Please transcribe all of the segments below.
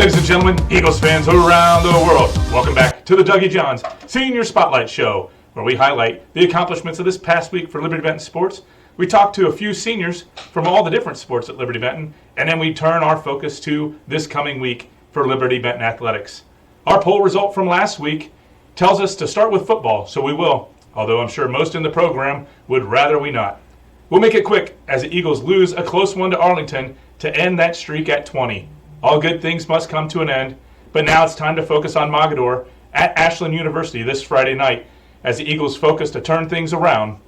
Ladies and gentlemen, Eagles fans around the world, welcome back to the Dougie Johns Senior Spotlight Show, where we highlight the accomplishments of this past week for Liberty Benton sports. We talk to a few seniors from all the different sports at Liberty Benton, and then we turn our focus to this coming week for Liberty Benton athletics. Our poll result from last week tells us to start with football, so we will, although I'm sure most in the program would rather we not. We'll make it quick as the Eagles lose a close one to Arlington to end that streak at 20. All good things must come to an end, but now it's time to focus on Mogadore at Ashland University this Friday night as the Eagles focus to turn things around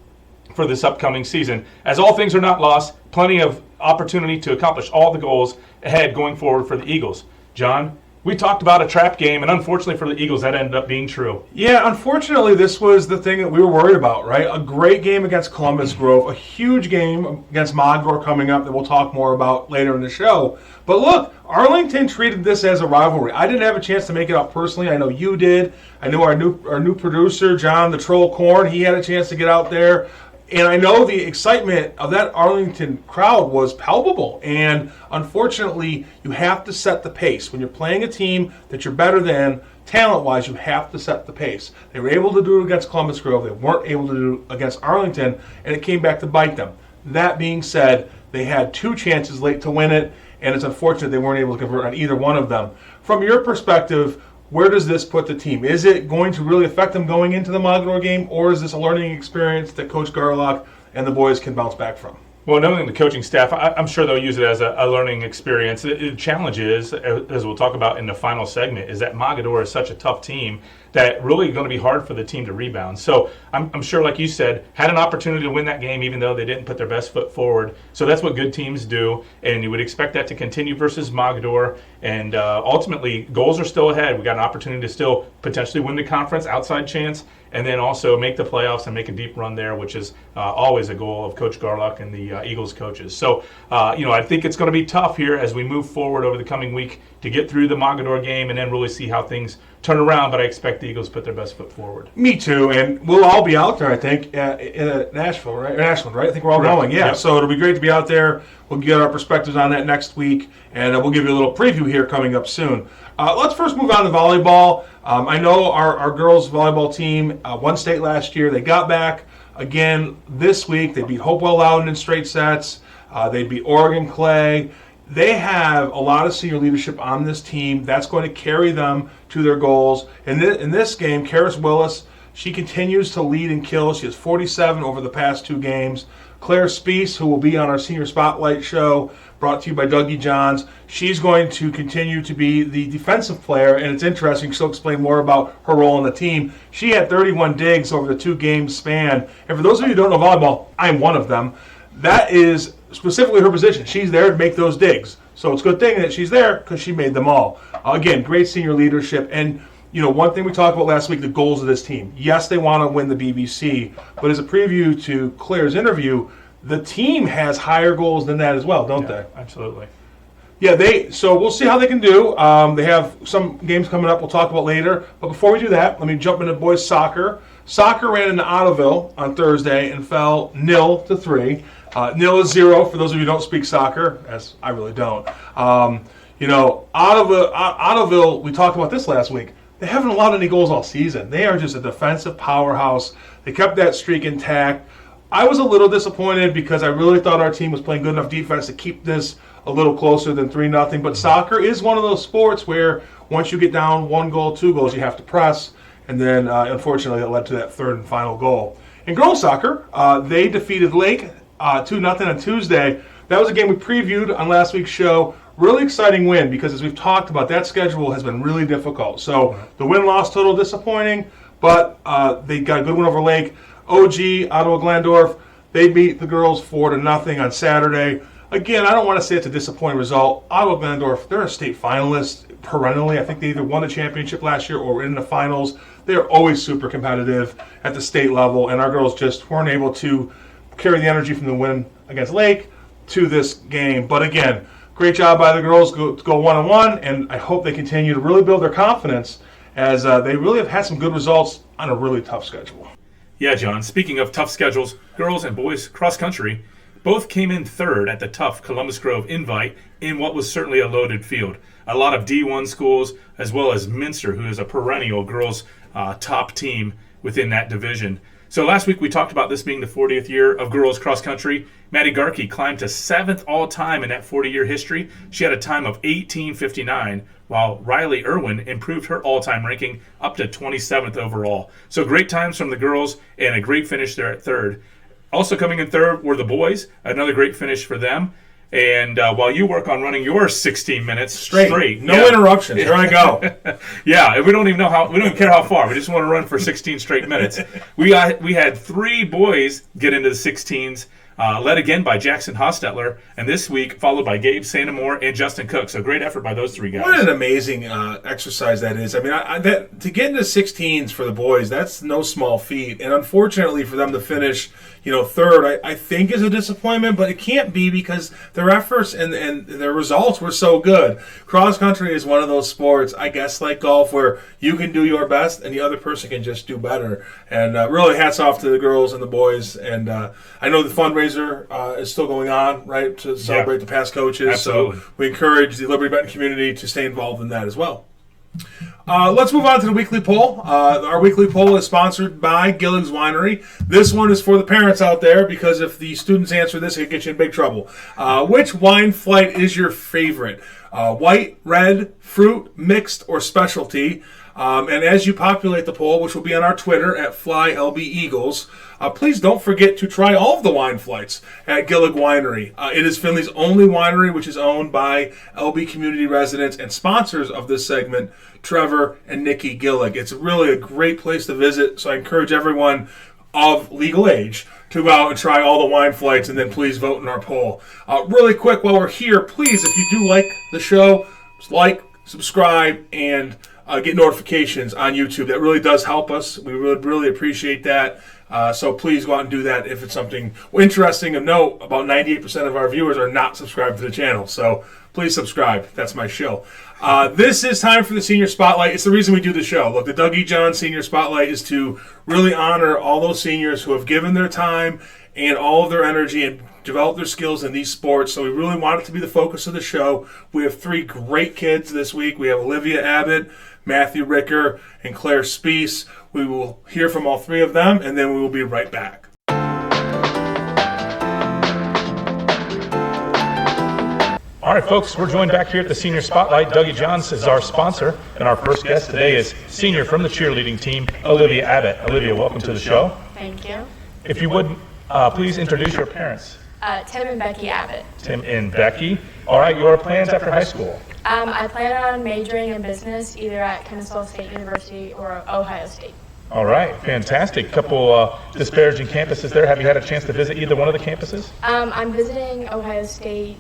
for this upcoming season. As all things are not lost, plenty of opportunity to accomplish all the goals ahead going forward for the Eagles. John, we talked about a trap game, and unfortunately for the Eagles, that ended up being true. Yeah, unfortunately, this was the thing that we were worried about, right? A great game against Columbus Grove, a huge game against Mogadore coming up that we'll talk more about later in the show. But look, Arlington treated this as a rivalry. I didn't have a chance to make it out personally. I know you did. I know our new producer, John the Troll Korn, he had a chance to get out there. And I know the excitement of that Arlington crowd was palpable. And unfortunately, you have to set the pace. When you're playing a team that you're better than, talent-wise, you have to set the pace. They were able to do it against Columbus Grove. They weren't able to do it against Arlington, and it came back to bite them. That being said, they had two chances late to win it, and it's unfortunate they weren't able to convert on either one of them. From your perspective, where does this put the team? Is it going to really affect them going into the Mogadore game, or is this a learning experience that Coach Garlock and the boys can bounce back from? Well, knowing the coaching staff, I'm sure they'll use it as a learning experience. The challenge is, as we'll talk about in the final segment, is that Mogadore is such a tough team that really going to be hard for the team to rebound. So I'm sure, like you said, had an opportunity to win that game even though they didn't put their best foot forward. So that's what good teams do, and you would expect that to continue versus Mogadore. And ultimately, goals are still ahead. We got an opportunity to still potentially win the conference, outside chance, and then also make the playoffs and make a deep run there, which is always a goal of Coach Garlock and the Eagles coaches. So, I think it's going to be tough here as we move forward over the coming week to get through the Mogadore game and then really see how things turn around, but I expect the Eagles put their best foot forward. Me too, and we'll all be out there, I think, in Nashville, right? Or Ashland, right? I think we're all going, yeah. Yep. So it'll be great to be out there. We'll get our perspectives on that next week, and we'll give you a little preview here coming up soon. Let's first move on to volleyball. I know our girls' volleyball team won state last year. They got back again this week. They beat Hopewell Loudon in straight sets. They beat Oregon Clay. They have a lot of senior leadership on this team. That's going to carry them to their goals. In this game, Karis Willis, she continues to lead in kills. She has 47 over the past two games. Claire Speece, who will be on our Senior Spotlight show, brought to you by Dougie Johns, she's going to continue to be the defensive player, and it's interesting. She'll explain more about her role on the team. She had 31 digs over the 2 game span. And for those of you who don't know volleyball, I'm one of them. That is specifically her position. She's there to make those digs. So it's a good thing that she's there because she made them all. Again, great senior leadership. And, one thing we talked about last week, the goals of this team. Yes, they want to win the BBC, but as a preview to Claire's interview, the team has higher goals than that as well, don't they? Absolutely. Yeah, so we'll see how they can do. They have some games coming up we'll talk about later. But before we do that, let me jump into boys soccer. Soccer ran into Ottoville on Thursday and fell 0-3. 0-0 for those of you who don't speak soccer, as I really don't. Ottoville, we talked about this last week. They haven't allowed any goals all season. They are just a defensive powerhouse. They kept that streak intact. I was a little disappointed because I really thought our team was playing good enough defense to keep this a little closer than 3-0. But soccer is one of those sports where once you get down 1 goal, 2 goals, you have to press. And then, unfortunately, it led to that third and final goal. In girls soccer, they defeated Lake 2-0 on Tuesday. That was a game we previewed on last week's show. Really exciting win because, as we've talked about, that schedule has been really difficult. So the win-loss total disappointing, but they got a good win over Lake. OG, Ottawa Glandorf, they beat the girls 4-0 on Saturday. Again, I don't want to say it's a disappointing result. Ottawa Glandorf, they're a state finalist perennially. I think they either won the championship last year or were in the finals. They're always super competitive at the state level, and our girls just weren't able to carry the energy from the win against Lake to this game. But again, great job by the girls to go 1-1, and I hope they continue to really build their confidence as they really have had some good results on a really tough schedule. Yeah, John, speaking of tough schedules, girls and boys cross country both came in third at the tough Columbus Grove Invite in what was certainly a loaded field. a lot of D1 schools, as well as Minster, who is a perennial girls top team within that division. So last week we talked about this being the 40th year of girls cross country. Maddie Garkey climbed to 7th all time in that 40-year history. She had a time of 18:59, while Riley Irwin improved her all-time ranking up to 27th overall. So great times from the girls and a great finish there at third. Also coming in third were the boys. Another great finish for them. And while you work on running your 16 minutes straight, no interruptions. Here I go. Yeah, we don't even care how far. We just want to run for 16 straight minutes. We had 3 boys get into the 16s, led again by Jackson Hostetler, and this week followed by Gabe Santamore and Justin Cook. So great effort by those 3 guys. What an amazing exercise that is. I mean, to get into 16s for the boys, that's no small feat. And unfortunately for them to finish, third, I think is a disappointment, but it can't be because their efforts and their results were so good. Cross country is one of those sports, I guess, like golf, where you can do your best and the other person can just do better. And really hats off to the girls and the boys. And I know the fundraiser is still going on, right, to celebrate the past coaches. Absolutely. So we encourage the Liberty Benton community to stay involved in that as well. Let's move on to the weekly poll. Our weekly poll is sponsored by Gillig's Winery. This one is for the parents out there because if the students answer this, it could get you in big trouble. Which wine flight is your favorite? White, red, fruit, mixed, or specialty? And as you populate the poll, which will be on our Twitter at FlyLBEagles, please don't forget to try all of the wine flights at Gillig Winery. It is Findlay's only winery, which is owned by LB community residents and sponsors of this segment, Trevor and Nikki Gillig. It's really a great place to visit, so I encourage everyone of legal age to go out and try all the wine flights, and then please vote in our poll. Really quick, while we're here, please, if you do like the show, like, subscribe, and get notifications on YouTube. That really does help us. We would really appreciate that. So please go out and do that if it's something interesting. And note, about 98% of our viewers are not subscribed to the channel. So please subscribe. That's my show. This is time for the Senior Spotlight. It's the reason we do the show. Look, the Dougie Johns Senior Spotlight is to really honor all those seniors who have given their time and all of their energy and develop their skills in these sports. So we really want it to be the focus of the show. We have 3 great kids this week. We have Olivia Abbott, Matthew Ricker, and Claire Spees. We will hear from all 3 of them, and then we will be right back. All right, folks, we're joined back here at the Senior Spotlight. Dougie Johns is our sponsor, and our first guest today is senior from the cheerleading team, Olivia Abbott. Olivia, welcome to the show. Thank you. If you would, please introduce your parents. Tim and Becky Abbott. Tim and Becky. All right, your plans after high school? I plan on majoring in business either at Kennesaw State University or Ohio State. All right, fantastic. Couple disparaging campuses there. Have you had a chance to visit either one of the campuses? I'm visiting Ohio State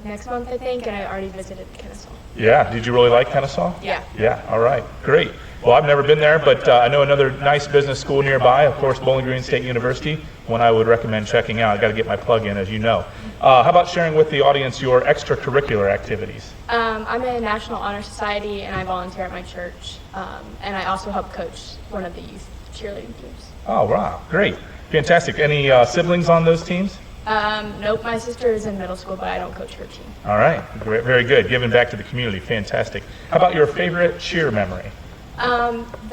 next month, I think, and I already visited Kennesaw. Yeah, did you really like Kennesaw? Yeah. Yeah, all right, great. Well, I've never been there, but I know another nice business school nearby, of course, Bowling Green State University, one I would recommend checking out. I got to get my plug in, as you know. How about sharing with the audience your extracurricular activities? I'm in National Honor Society, and I volunteer at my church, and I also help coach one of the youth cheerleading teams. Oh, wow, great. Fantastic. Any siblings on those teams? Nope, my sister is in middle school, but I don't coach her team. All right, very good. Giving back to the community, fantastic. How about your favorite cheer memory?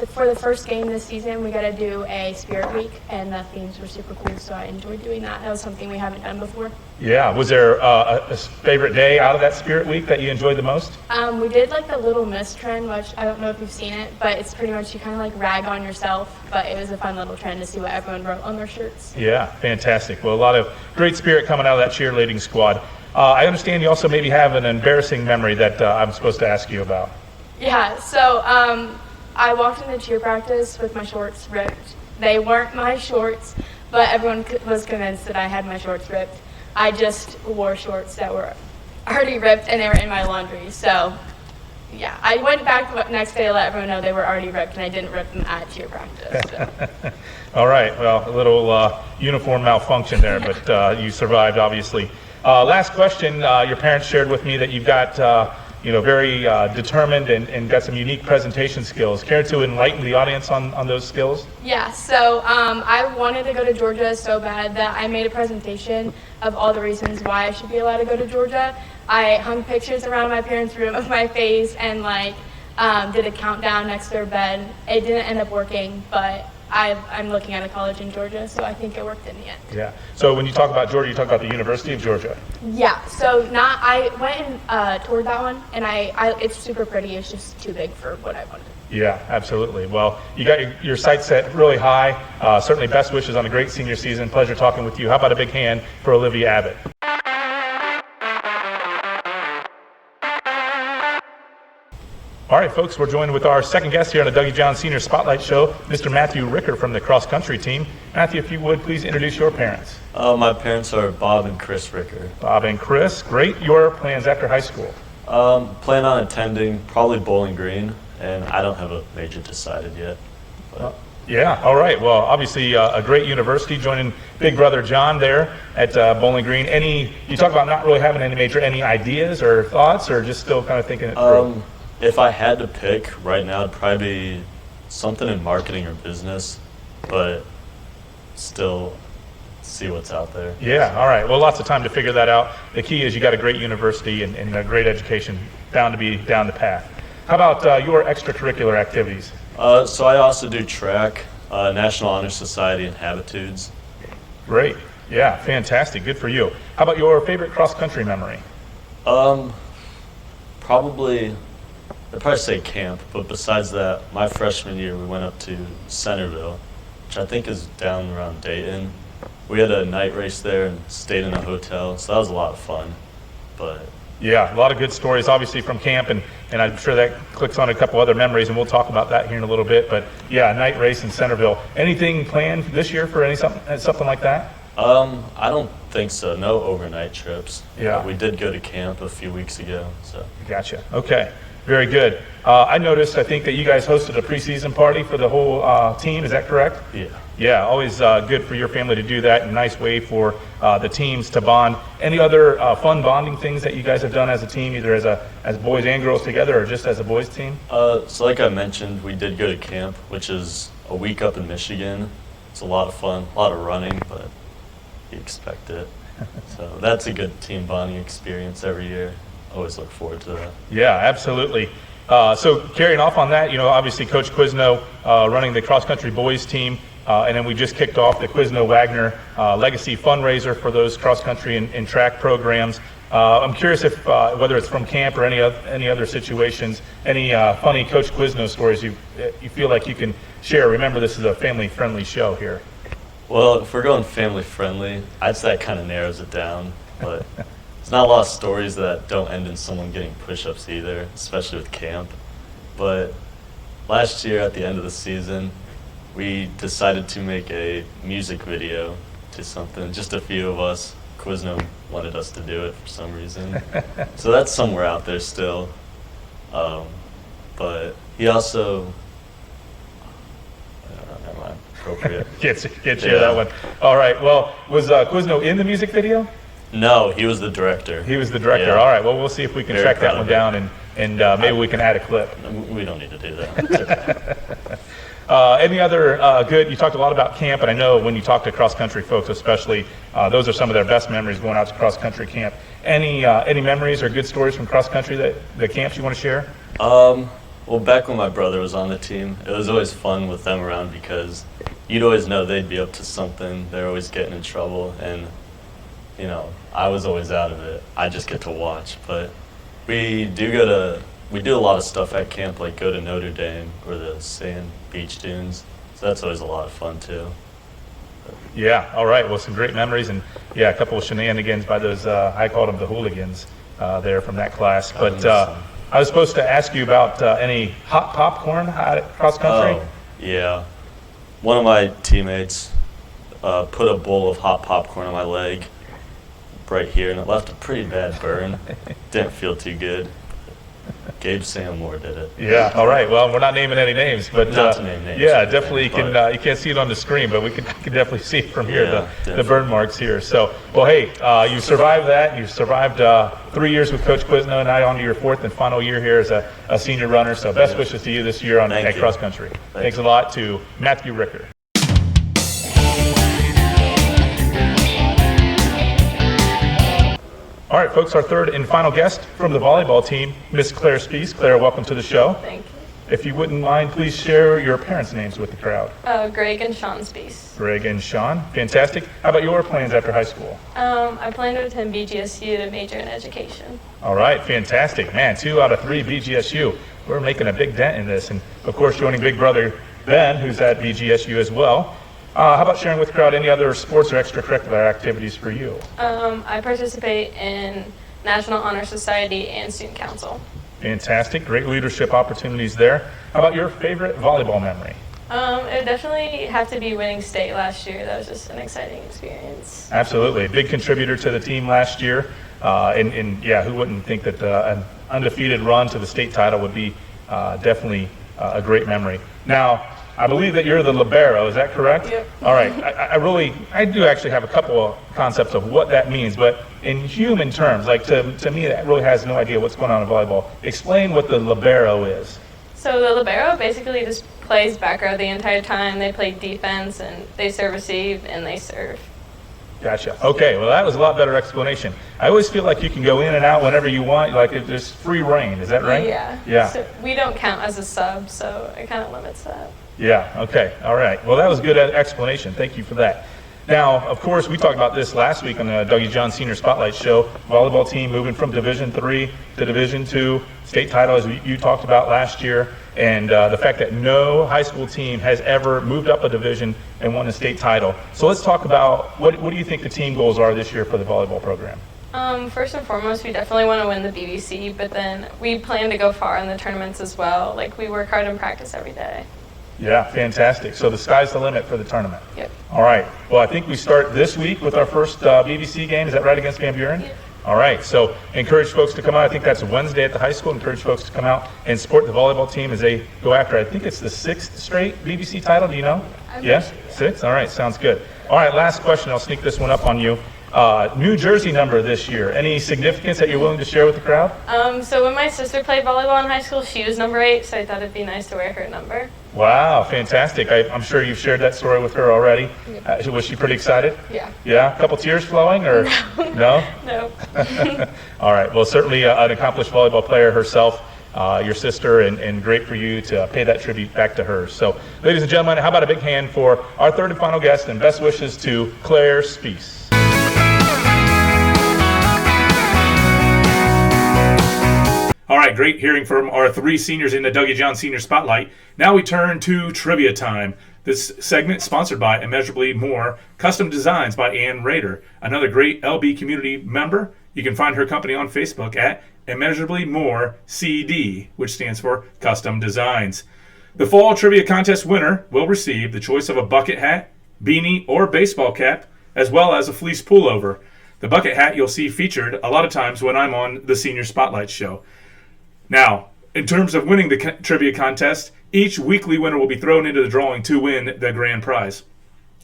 For the first game this season, we got to do a Spirit Week, and the themes were super cool, so I enjoyed doing that. That was something we haven't done before. Yeah, was there a favorite day out of that Spirit Week that you enjoyed the most? We did the Little Miss trend, which I don't know if you've seen it, but it's pretty much you kind of rag on yourself, but it was a fun little trend to see what everyone wrote on their shirts. Yeah, fantastic. Well, a lot of great spirit coming out of that cheerleading squad. I understand you also maybe have an embarrassing memory that I'm supposed to ask you about. Yeah, so I walked into cheer practice with my shorts ripped. They weren't my shorts, but everyone was convinced that I had my shorts ripped. I just wore shorts that were already ripped, and they were in my laundry. So, yeah, I went back the next day to let everyone know they were already ripped, and I didn't rip them at cheer practice. So. All right, well, a little uniform malfunction there, but you survived, obviously. Last question, your parents shared with me that you've got very determined and got some unique presentation skills. Care to enlighten the audience on those skills? Yeah, so I wanted to go to Georgia so bad that I made a presentation of all the reasons why I should be allowed to go to Georgia. I hung pictures around my parents' room of my face and did a countdown next to their bed. It didn't end up working, but I'm looking at a college in Georgia, so I think it worked in the end. Yeah. So when you talk about Georgia, you talk about the University of Georgia. Yeah. So I went and toured that one, and it's super pretty. It's just too big for what I wanted. Yeah, absolutely. Well, you got your sights set really high. Certainly best wishes on a great senior season. Pleasure talking with you. How about a big hand for Olivia Abbott? All right, folks, we're joined with our second guest here on the Dougie Johns Senior Spotlight Show, Mr. Matthew Ricker from the cross country team. Matthew, if you would, please introduce your parents. My parents are Bob and Chris Ricker. Bob and Chris, great. Your plans after high school? Plan on attending probably Bowling Green, and I don't have a major decided yet. Yeah, all right. Well, obviously a great university, joining big brother John there at Bowling Green. You talk about not really having any ideas or thoughts, or just still kind of thinking it through? If I had to pick right now, it'd probably be something in marketing or business, but still see what's out there. Yeah, all right. Well, lots of time to figure that out. The key is you got a great university and a great education bound to be down the path. How about your extracurricular activities? So I also do track, National Honor Society, and Habitudes. Great. Yeah, fantastic. Good for you. How about your favorite cross-country memory? I'd probably say camp, but besides that, my freshman year we went up to Centerville, which I think is down around Dayton. We had a night race there and stayed in a hotel, so that was a lot of fun. But yeah, a lot of good stories, obviously, from camp, and I'm sure that clicks on a couple other memories, and we'll talk about that here in a little bit. But yeah, night race in Centerville. Anything planned this year for something like that? I don't think so. No overnight trips. Yeah. We did go to camp a few weeks ago, so. Gotcha. Okay. Very good. I think that you guys hosted a preseason party for the whole team. Is that correct? Yeah. Yeah, always good for your family to do that, and a nice way for the teams to bond. Any other fun bonding things that you guys have done as a team, either as boys and girls together or just as a boys team? So like I mentioned, we did go to camp, which is a week up in Michigan. It's a lot of fun, a lot of running, but you expect it. So that's a good team bonding experience every year. Always look forward to that. Yeah, absolutely. So carrying off on that, obviously Coach Quizno running the cross-country boys team, and then we just kicked off the Quizno Wagner Legacy fundraiser for those cross-country and track programs. I'm curious if whether it's from camp or any other situations, any funny Coach Quizno stories you feel like you can share. Remember, this is a family-friendly show here. Well, if we're going family-friendly, I'd say that kind of narrows it down, but there's not a lot of stories that don't end in someone getting push-ups either, especially with camp. But last year at the end of the season, we decided to make a music video to something, just a few of us. Quizno wanted us to do it for some reason. So that's somewhere out there still. But he also, never mind, appropriate. Get you that one. All right, well, was Quizno in the music video? No, he was the director. He was the director. Yeah. All right. Well, we'll see if we can Very track that proud one of down, and maybe we can add a clip. We don't need to do that. It's okay. Any other good? You talked a lot about camp, and I know when you talk to cross country folks, especially, those are some of their best memories going out to cross country camp. Any memories or good stories from cross country that the camps you want to share? Well, back when my brother was on the team, it was always fun with them around because you'd always know they'd be up to something. They're always getting in trouble, and I was always out of it. I just get to watch. But we do a lot of stuff at camp, like go to Notre Dame or the sand beach dunes. So that's always a lot of fun too. Yeah. All right. Well, some great memories, and yeah, a couple of shenanigans by those. I called them the hooligans there from that class. But I was supposed to ask you about any hot popcorn cross country. Oh, yeah. One of my teammates put a bowl of hot popcorn on my leg right here, and it left a pretty bad burn. Didn't feel too good. Gabe Sammore did it. Yeah. All right. Well, we're not naming any names, but Not to name names, yeah, definitely you but- can. You can't see it on the screen, but we can definitely see it from here. Yeah, the definitely. burn marks here. So, well, hey, you survived that. You survived 3 years with Coach Quizno, and now on to your 4th and final year here as a senior runner. So, best wishes to you this year Thank at you. cross country. Thanks a lot to Matthew Ricker. All right, folks, our third and final guest from the volleyball team, Miss Claire Spees. Claire, welcome to the show. Thank you. If you wouldn't mind, please share your parents' names with the crowd. Greg and Sean Spees. Greg and Sean, fantastic. How about your plans after high school? I plan to attend BGSU to major in education. All right, fantastic. Man, 2 out of 3 BGSU. We're making a big dent in this. And, of course, joining big brother Ben, who's at BGSU as well. How about sharing with the crowd any other sports or extracurricular activities for you? I participate in National Honor Society and Student Council. Fantastic. Great leadership opportunities there. How about your favorite volleyball memory? It would definitely have to be winning state last year. That was just an exciting experience. Absolutely. A big contributor to the team last year. And yeah, who wouldn't think that an undefeated run to the state title would be definitely a great memory. Now, I believe that you're the libero, is that correct? Yep. All right. I do actually have a couple of concepts of what that means, but in human terms, like to me, that really has no idea what's going on in volleyball. Explain what the libero is. So the libero basically just plays back row the entire time. They play defense and they serve receive and they serve. Gotcha. Okay, well, that was a lot better explanation. I always feel like you can go in and out whenever you want, like there's free reign. Is that right? Yeah. Yeah. So we don't count as a sub, so it kind of limits that. Yeah, okay, all right. Well, that was a good explanation. Thank you for that. Now, of course, we talked about this last week on the Dougie John Senior Spotlight Show. Volleyball team moving from Division III to Division II, state title, as you talked about last year, and the fact that no high school team has ever moved up a division and won a state title. So let's talk about what do you think the team goals are this year for the volleyball program? First and foremost, we definitely want to win the BBC, but then we plan to go far in the tournaments as well. Like, we work hard in practice every day. Yeah, fantastic. So the sky's the limit for the tournament. Yep. All right. Well, I think we start this week with our first BBC game. Is that right, against Van Buren? Yep. All right. So encourage folks to come out. I think that's Wednesday at the high school. Encourage folks to come out and support the volleyball team as they go after, I think it's the 6th straight BBC title. Do you know? Yes? 6? All right. Sounds good. All right. Last question. I'll sneak this one up on you. New jersey number this year. Any significance that you're willing to share with the crowd? So when my sister played volleyball in high school, she was number 8, so I thought it'd be nice to wear her number. Wow, fantastic. I'm sure you've shared that story with her already. Was she pretty excited? Yeah. Yeah? A couple tears flowing, or no? No. All right. Well, certainly an accomplished volleyball player herself, your sister, and great for you to pay that tribute back to her. So, ladies and gentlemen, how about a big hand for our third and final guest, and best wishes to Claire Spees. All right, great hearing from our 3 seniors in the Dougie John Senior Spotlight. Now we turn to trivia time. This segment sponsored by Immeasurably More, custom designs by Ann Rader, another great LB community member. You can find her company on Facebook at Immeasurably More CD, which stands for Custom Designs. The fall trivia contest winner will receive the choice of a bucket hat, beanie, or baseball cap, as well as a fleece pullover. The bucket hat you'll see featured a lot of times when I'm on the Senior Spotlight Show. Now, in terms of winning the trivia contest, each weekly winner will be thrown into the drawing to win the grand prize.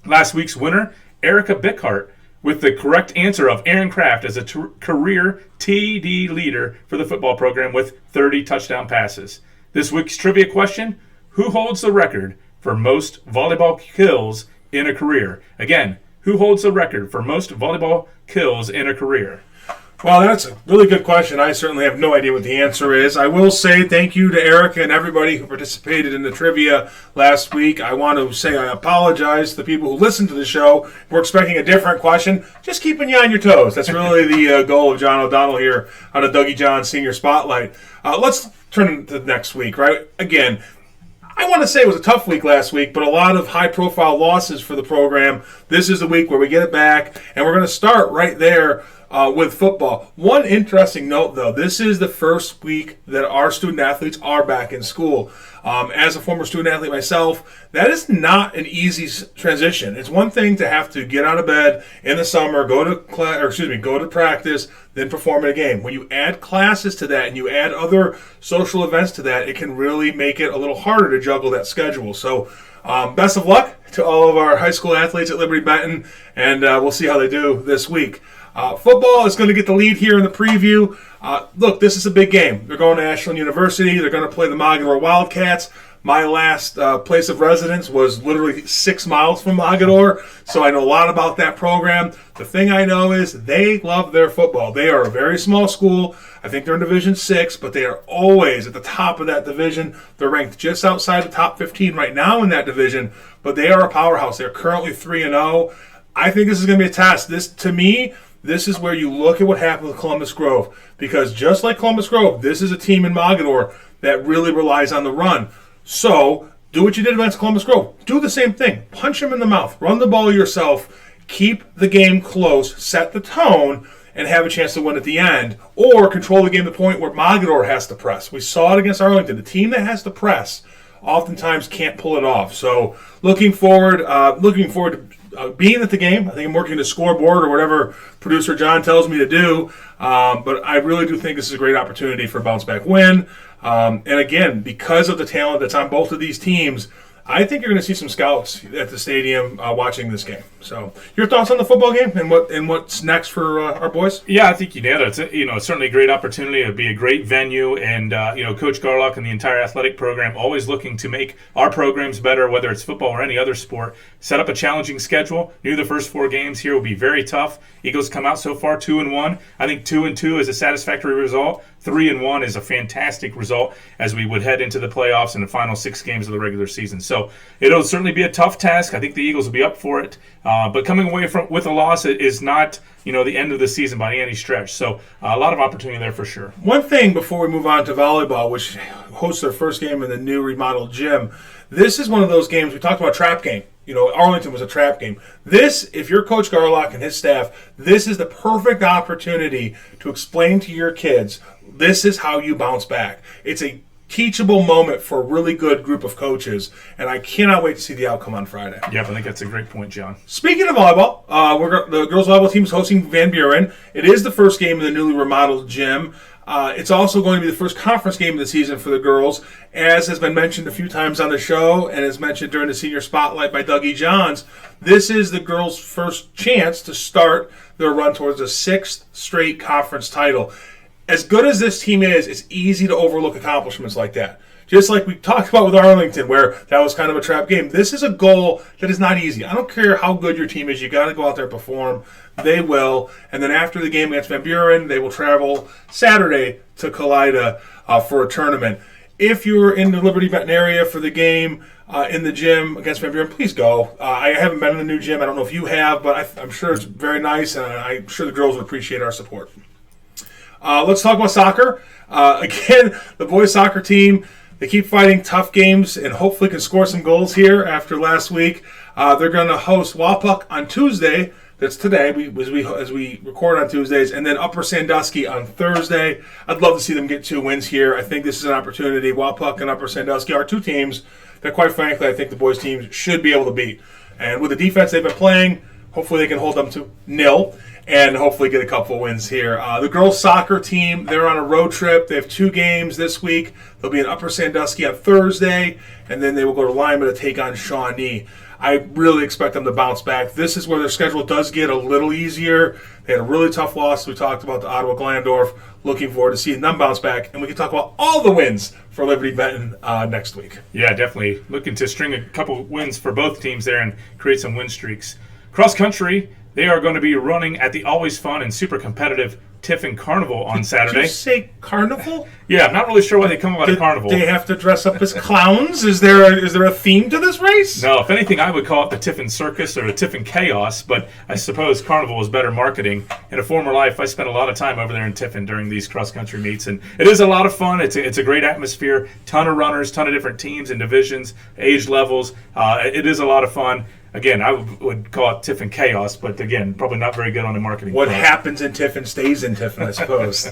Last week's winner, Erica Bickhart, with the correct answer of Aaron Kraft as a career TD leader for the football program with 30 touchdown passes. This week's trivia question, who holds the record for most volleyball kills in a career? Again, who holds the record for most volleyball kills in a career? Well, that's a really good question. I certainly have no idea what the answer is. I will say thank you to Erica and everybody who participated in the trivia last week. I want to say I apologize to the people who listened to the show. We're expecting a different question. Just keeping you on your toes. That's really the goal of John O'Donnell here on the Dougie John Senior Spotlight. Let's turn to next week, right? Again, I want to say it was a tough week last week, but a lot of high-profile losses for the program. This is the week where we get it back, and we're going to start right there with football. One interesting note, though, this is the first week that our student athletes are back in school. As a former student athlete myself, that is not an easy transition. It's one thing to have to get out of bed in the summer, go to practice, then perform in a game. When you add classes to that and you add other social events to that, it can really make it a little harder to juggle that schedule. So best of luck to all of our high school athletes at Liberty Benton, and we'll see how they do this week. Football is going to get the lead here in the preview. Look, this is a big game. They're going to Ashland University. They're going to play the Mogadore Wildcats. My last place of residence was literally 6 miles from Mogadore, so I know a lot about that program. The thing I know is they love their football. They are a very small school. I think they're in Division 6, but they are always at the top of that division. They're ranked just outside the top 15 right now in that division, but they are a powerhouse. They're currently 3-0. I think this is going to be a test. This is where you look at what happened with Columbus Grove, because just like Columbus Grove, this is a team in Mogadore that really relies on the run. So do what you did against Columbus Grove. Do the same thing. Punch them in the mouth. Run the ball yourself. Keep the game close. Set the tone and have a chance to win at the end. Or control the game to the point where Mogadore has to press. We saw it against Arlington. The team that has to press oftentimes can't pull it off. So looking forward to being at the game. I think I'm working the scoreboard or whatever producer John tells me to do. But I really do think this is a great opportunity for a bounce-back win. And again, because of the talent that's on both of these teams, I think you're going to see some scouts at the stadium watching this game. So, your thoughts on the football game and what's next for our boys? Yeah, I think you nailed it. It's certainly a great opportunity. It'd be a great venue, and Coach Garlock and the entire athletic program always looking to make our programs better, whether it's football or any other sport. Set up a challenging schedule. Knew the first 4 games here will be very tough. Eagles come out so far 2-1. I think 2-2 is a satisfactory result. 3-1 is a fantastic result as we would head into the playoffs and the final 6 games of the regular season. So it'll certainly be a tough task. I think the Eagles will be up for it. But coming away with a loss is not, the end of the season by any stretch. So a lot of opportunity there for sure. One thing before we move on to volleyball, which hosts their first game in the new remodeled gym, this is one of those games we talked about, trap game. Arlington was a trap game. This, if you're Coach Garlock and his staff, this is the perfect opportunity to explain to your kids, this is how you bounce back. It's a teachable moment for a really good group of coaches, and I cannot wait to see the outcome on Friday. Yep, I think that's a great point, John. Speaking of volleyball, the girls volleyball team is hosting Van Buren. It is the first game in the newly remodeled gym. It's also going to be the first conference game of the season for the girls, as has been mentioned a few times on the show and as mentioned during the Senior Spotlight by Dougie Johns. This is the girls' first chance to start their run towards a 6th straight conference title. As good as this team is, it's easy to overlook accomplishments like that. Just like we talked about with Arlington, where that was kind of a trap game. This is a goal that is not easy. I don't care how good your team is. You got to go out there and perform. They will. And then after the game against Van Buren, they will travel Saturday to Kalida for a tournament. If you're in the Liberty Benton area for the game in the gym against Van Buren, please go. I haven't been in the new gym. I don't know if you have, but I'm sure it's very nice, and I'm sure the girls would appreciate our support. Let's talk about soccer. Again, the boys soccer team, they keep fighting tough games and hopefully can score some goals here after last week. They're going to host Wapak on Tuesday. That's today, as we record on Tuesdays, and then Upper Sandusky on Thursday. I'd love to see them get 2 wins here. I think this is an opportunity. Wapak and Upper Sandusky are 2 teams that, quite frankly, I think the boys' teams should be able to beat. And with the defense they've been playing, hopefully they can hold them to 0 and hopefully get a couple wins here. The girls' soccer team, they're on a road trip. They have 2 games this week. They'll be in Upper Sandusky on Thursday, and then they will go to Lima to take on Shawnee. I really expect them to bounce back. This is where their schedule does get a little easier. They had a really tough loss. We talked about the Ottawa Glandorf. Looking forward to seeing them bounce back, and we can talk about all the wins for Liberty Benton next week. Yeah, definitely. Looking to string a couple wins for both teams there and create some win streaks. Cross country, they are going to be running at the always fun and super competitive Tiffin Carnival on Saturday. Did you say carnival? Yeah, I'm not really sure why they come about a carnival. They have to dress up as clowns? Is there a theme to this race? No, if anything, I would call it the Tiffin Circus or the Tiffin Chaos, but I suppose carnival is better marketing. In a former life, I spent a lot of time over there in Tiffin during these cross-country meets, and it is a lot of fun. It's a great atmosphere, ton of runners, ton of different teams and divisions, age levels. It is a lot of fun. again, I would call it Tiffin chaos, but again, probably not very good on the marketing What front. happens in Tiffin stays in Tiffin, I suppose.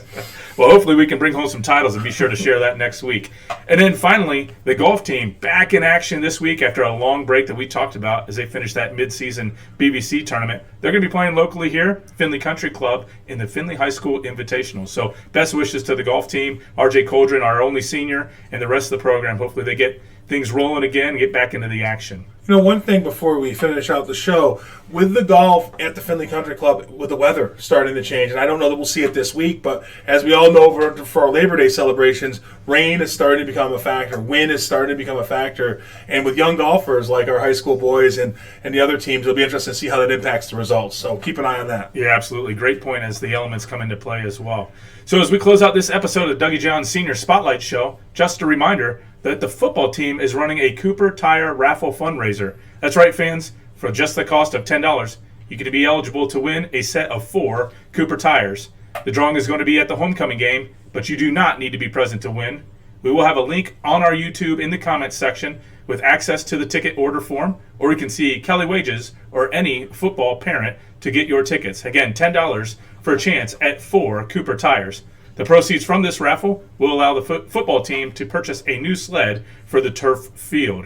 Well, hopefully we can bring home some titles and be sure to share that next week. And then finally, the golf team back in action this week after a long break that we talked about as they finish that mid-season BBC tournament. They're going to be playing locally here, Findlay Country Club, in the Findlay High School Invitational. So best wishes to the golf team, RJ Coldren, our only senior, and the rest of the program. Hopefully they get things rolling again and get back into the action. You know, one thing before we finish out the show, with the golf at the Findlay Country Club, with the weather starting to change, and I don't know that we'll see it this week, but as we all know for our Labor Day celebrations, rain is starting to become a factor, wind is starting to become a factor, and with young golfers like our high school boys and the other teams, it'll be interesting to see how that impacts the results. So keep an eye on that. Yeah, absolutely. Great point as the elements come into play as well. So as we close out this episode of Dougie John's Senior Spotlight Show, just a reminder that the football team is running a Cooper Tire raffle fundraiser. That's right, fans. For just the cost of $10, you can be eligible to win a set of 4 Cooper tires. The drawing is going to be at the homecoming game, but you do not need to be present to win. We will have a link on our YouTube in the comments section with access to the ticket order form, or you can see Kelly Wages or any football parent to get your tickets. Again, $10 for a chance at 4 Cooper tires. The proceeds from this raffle will allow the football team to purchase a new sled for the turf field.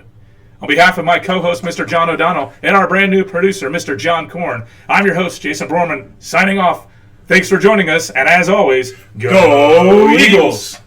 On behalf of my co-host, Mr. John O'Donnell, and our brand new producer, Mr. John Korn, I'm your host, Jason Borman, signing off. Thanks for joining us, and as always, Go Eagles!